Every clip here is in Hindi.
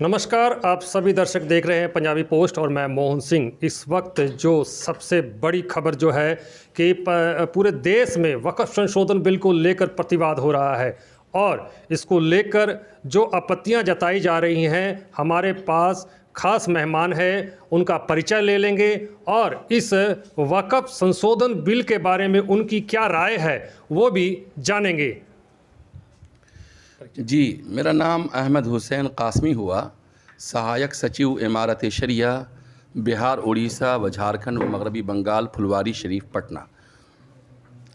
नमस्कार, आप सभी दर्शक देख रहे हैं पंजाबी पोस्ट और मैं मोहन सिंह। इस वक्त जो सबसे बड़ी खबर जो है कि पूरे देश में वक्फ संशोधन बिल को लेकर प्रतिवाद हो रहा है और इसको लेकर जो आपत्तियां जताई जा रही हैं, हमारे पास खास मेहमान है, उनका परिचय ले लेंगे और इस वक्फ संशोधन बिल के बारे में उनकी क्या राय है वो भी जानेंगे। जी, मेरा नाम अहमद हुसैन कासमी हुआ, सहायक सचिव इमारत शरिया, बिहार, उड़ीसा व झारखंड व मगरबी बंगाल, फुलवारी शरीफ, पटना।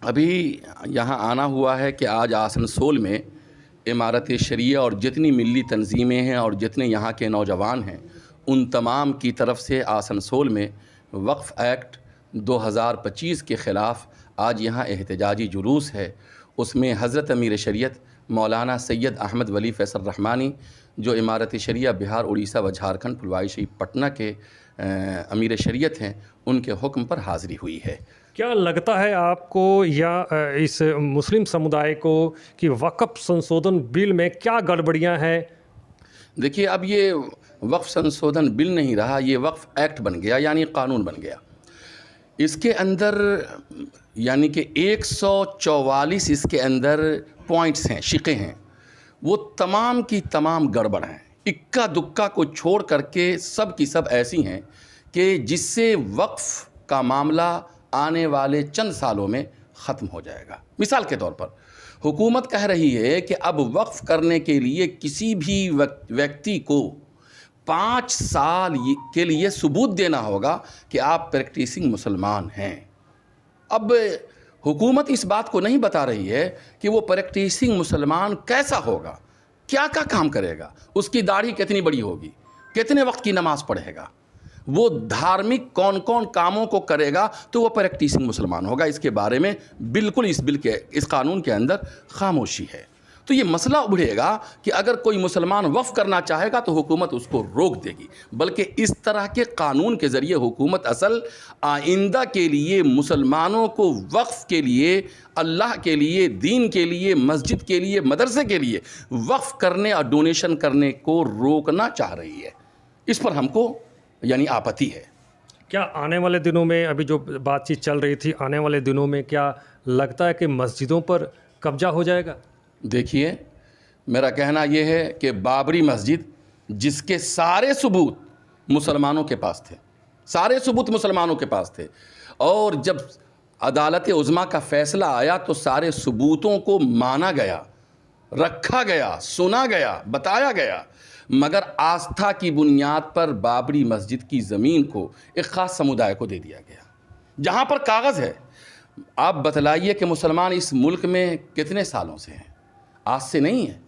अभी यहाँ आना हुआ है कि आज आसनसोल में इमारत शरिया और जितनी मिली तंजीमें हैं और जितने यहाँ के नौजवान हैं, उन तमाम की तरफ से आसनसोल में वक्फ़ एक्ट 2025 के ख़िलाफ़ आज यहाँ एहतजाजी जुलूस है। उसमें हज़रत अमीर शरीयत मौलाना सैयद अहमद वली फैसल रहमानी, जो इमारत शरिया बिहार, उड़ीसा व झारखंड, फुलवारी शरीफ, पटना के अमीर शरीयत हैं, उनके हुक्म पर हाज़िरी हुई है। क्या लगता है आपको या इस मुस्लिम समुदाय को कि वक्फ संशोधन बिल में क्या गड़बड़ियां हैं? देखिए, अब ये वक्फ संशोधन बिल नहीं रहा, ये वक्फ एक्ट बन गया, यानी कानून बन गया। इसके अंदर यानी कि 144 इसके अंदर पॉइंट्स हैं, शिक़े हैं, वो तमाम की तमाम गड़बड़ हैं। इक्का दुक्का को छोड़ करके सब की सब ऐसी हैं कि जिससे वक्फ़ का मामला आने वाले चंद सालों में ख़त्म हो जाएगा। मिसाल के तौर पर हुकूमत कह रही है कि अब वक्फ़ करने के लिए किसी भी व्यक्ति को 5 साल के लिए सबूत देना होगा कि आप प्रैक्टिसिंग मुसलमान हैं। अब हुकूमत इस बात को नहीं बता रही है कि वो प्रैक्टिसिंग मुसलमान कैसा होगा, क्या क्या काम करेगा, उसकी दाढ़ी कितनी बड़ी होगी, कितने वक्त की नमाज़ पढ़ेगा, वो धार्मिक कौन कौन कामों को करेगा, तो वो प्रैक्टिसिंग मुसलमान होगा। इसके बारे में बिल्कुल इस कानून के अंदर खामोशी है। तो ये मसला उभरेगा कि अगर कोई मुसलमान वक्फ करना चाहेगा तो हुकूमत उसको रोक देगी। बल्कि इस तरह के कानून के ज़रिए हुकूमत असल आइंदा के लिए मुसलमानों को वक्फ के लिए, अल्लाह के लिए, दीन के लिए, मस्जिद के लिए, मदरसे के लिए वक्फ करने और डोनेशन करने को रोकना चाह रही है। इस पर हमको यानी आपत्ति है। क्या आने वाले दिनों में, अभी जो बातचीत चल रही थी, आने वाले दिनों में क्या लगता है कि मस्जिदों पर कब्जा हो जाएगा? देखिए, मेरा कहना यह है कि बाबरी मस्जिद, जिसके सारे सबूत मुसलमानों के पास थे, सारे सबूत मुसलमानों के पास थे, और जब अदालत उज़्मा का फ़ैसला आया तो सारे सबूतों को माना गया, रखा गया, सुना गया, बताया गया, मगर आस्था की बुनियाद पर बाबरी मस्जिद की ज़मीन को एक ख़ास समुदाय को दे दिया गया। जहाँ पर कागज़ है, आप बतलाइए कि मुसलमान इस मुल्क में कितने सालों से हैं? आज से नहीं है,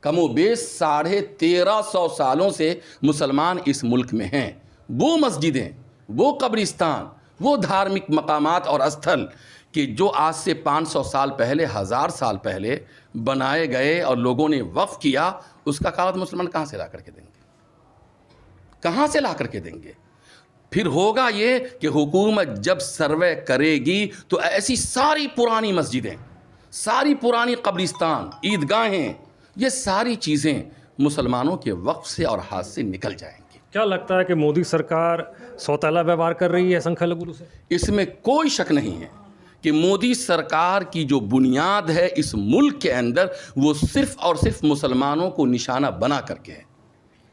कमोबेश 1350 सालों से मुसलमान इस मुल्क में हैं। वो मस्जिदें, वो कब्रिस्तान, वो धार्मिक मकामात और स्थल कि जो आज से 500 साल पहले, 1000 साल पहले बनाए गए और लोगों ने वक्फ किया, उसका कागज़ मुसलमान कहाँ से ला करके देंगे? कहाँ से ला करके देंगे? फिर होगा ये कि हुकूमत जब सर्वे करेगी तो ऐसी सारी पुरानी मस्जिदें, सारी पुरानी कब्रिस्तान, ईदगाहें, ये सारी चीज़ें मुसलमानों के वक्फ से और हाथ से निकल जाएंगी। क्या लगता है कि मोदी सरकार सौतेला व्यवहार कर रही है संख्या लघु से? इसमें कोई शक नहीं है कि मोदी सरकार की जो बुनियाद है इस मुल्क के अंदर, वो सिर्फ़ और सिर्फ मुसलमानों को निशाना बना करके है।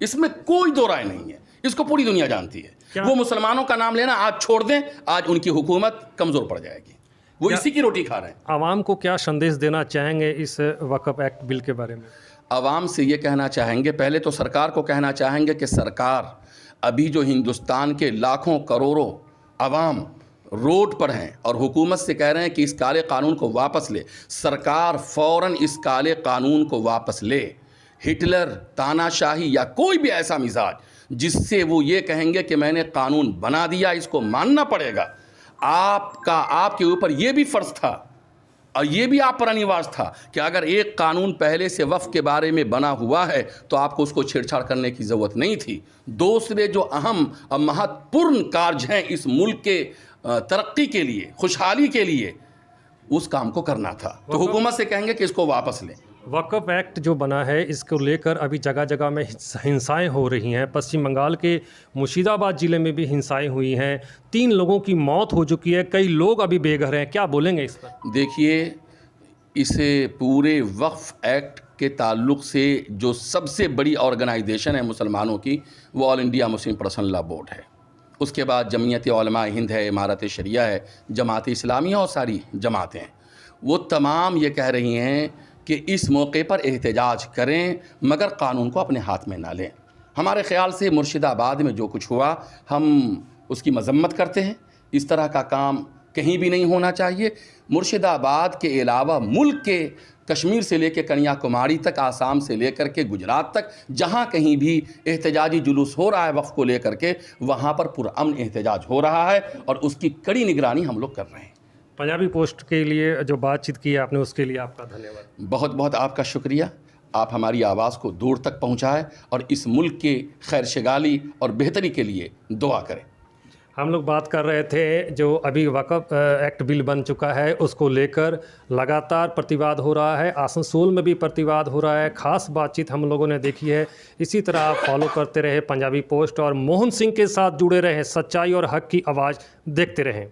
इसमें कोई दो राय नहीं है, इसको पूरी दुनिया जानती है। वो मुसलमानों का नाम लेना आज छोड़ दें, आज उनकी हुकूमत कमज़ोर पड़ जाएगी। वो इसी की रोटी खा रहे हैं। आवाम को क्या संदेश देना चाहेंगे इस वक्फ एक्ट बिल के बारे में? आवाम से ये कहना चाहेंगे, पहले तो सरकार को कहना चाहेंगे कि सरकार, अभी जो हिंदुस्तान के लाखों करोड़ों आवाम रोड पर हैं और हुकूमत से कह रहे हैं कि इस काले कानून को वापस ले, सरकार फ़ौरन इस काले कानून को वापस ले। हिटलर, तानाशाही या कोई भी ऐसा मिजाज जिससे वो ये कहेंगे कि मैंने कानून बना दिया, इसको मानना पड़ेगा। आपके ऊपर ये भी फ़र्ज़ था और ये भी आप पर अनिवार्य था कि अगर एक कानून पहले से वक्फ के बारे में बना हुआ है तो आपको उसको छेड़छाड़ करने की ज़रूरत नहीं थी। दूसरे जो अहम और महत्वपूर्ण कार्य हैं इस मुल्क के तरक्की के लिए, खुशहाली के लिए, उस काम को करना था। तो हुकूमत से कहेंगे कि इसको वापस लें। वक्फ एक्ट जो बना है इसको लेकर अभी जगह जगह में हिंसाएं हो रही हैं। पश्चिम बंगाल के मुर्शिदाबाद ज़िले में भी हिंसाएं हुई हैं। 3 लोगों की मौत हो चुकी है, कई लोग अभी बेघर हैं। क्या बोलेंगे इस पर? देखिए, इसे पूरे वक्फ एक्ट के ताल्लुक़ से जो सबसे बड़ी ऑर्गेनाइजेशन है मुसलमानों की, वो all India Muslim personal law board है। उसके बाद जमीयत उलमा हिंद है, इमारत शरिया है, जमात इस्लामिया और सारी जमातें हैं। वो तमाम ये कह रही हैं कि इस मौके पर एहतजाज करें मगर क़ानून को अपने हाथ में ना लें। हमारे ख़्याल से मुर्शिदाबाद में जो कुछ हुआ हम उसकी मज़म्मत करते हैं। इस तरह का काम कहीं भी नहीं होना चाहिए। मुर्शिदाबाद के अलावा मुल्क के कश्मीर से लेकर कन्याकुमारी तक, आसाम से लेकर के गुजरात तक, जहाँ कहीं भी एहतजाजी जुलूस हो रहा है वक्फ को लेकर के, वहाँ पर पुरअमन एहतजाज हो रहा है और उसकी कड़ी निगरानी हम लोग कर रहे हैं। पंजाबी पोस्ट के लिए जो बातचीत की है आपने, उसके लिए आपका धन्यवाद। बहुत बहुत आपका शुक्रिया। आप हमारी आवाज़ को दूर तक पहुँचाएँ और इस मुल्क के खैर शगाली और बेहतरी के लिए दुआ करें। हम लोग बात कर रहे थे जो अभी वक्फ एक्ट बिल बन चुका है उसको लेकर लगातार प्रतिवाद हो रहा है। आसनसोल में भी प्रतिवाद हो रहा है। ख़ास बातचीत हम लोगों ने देखी है। इसी तरह आप फॉलो करते रहे पंजाबी पोस्ट और मोहन सिंह के साथ जुड़े रहें। सच्चाई और हक की आवाज़ देखते रहें।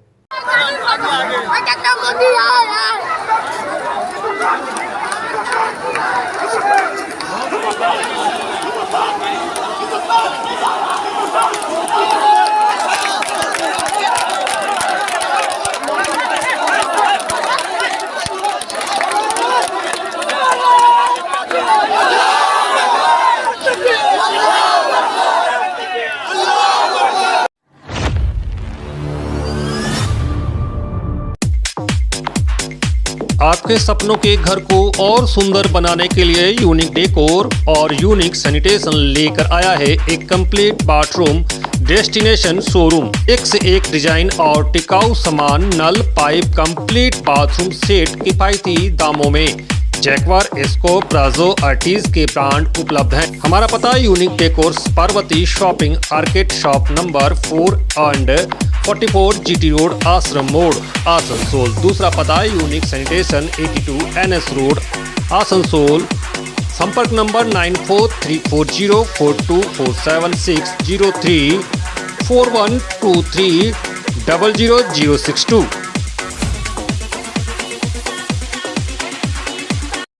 आपके सपनों के घर को और सुंदर बनाने के लिए यूनिक डेकोर और यूनिक सैनिटेशन लेकर आया है एक कंप्लीट बाथरूम डेस्टिनेशन शोरूम। एक से एक डिजाइन और टिकाऊ सामान, नल, पाइप, कंप्लीट बाथरूम सेट किफायती दामों में। जैक्वार, एस्को, प्राजो, आर्टिज के ब्रांड उपलब्ध हैं। हमारा पता unique decor, Parvati shopping arcade, shop number 4 and 44 GT road, आश्रम मोड़, आसनसोल। दूसरा पता unique sanitation 82 NS road, Asansol. संपर्क नंबर 943404247603 4123 00062।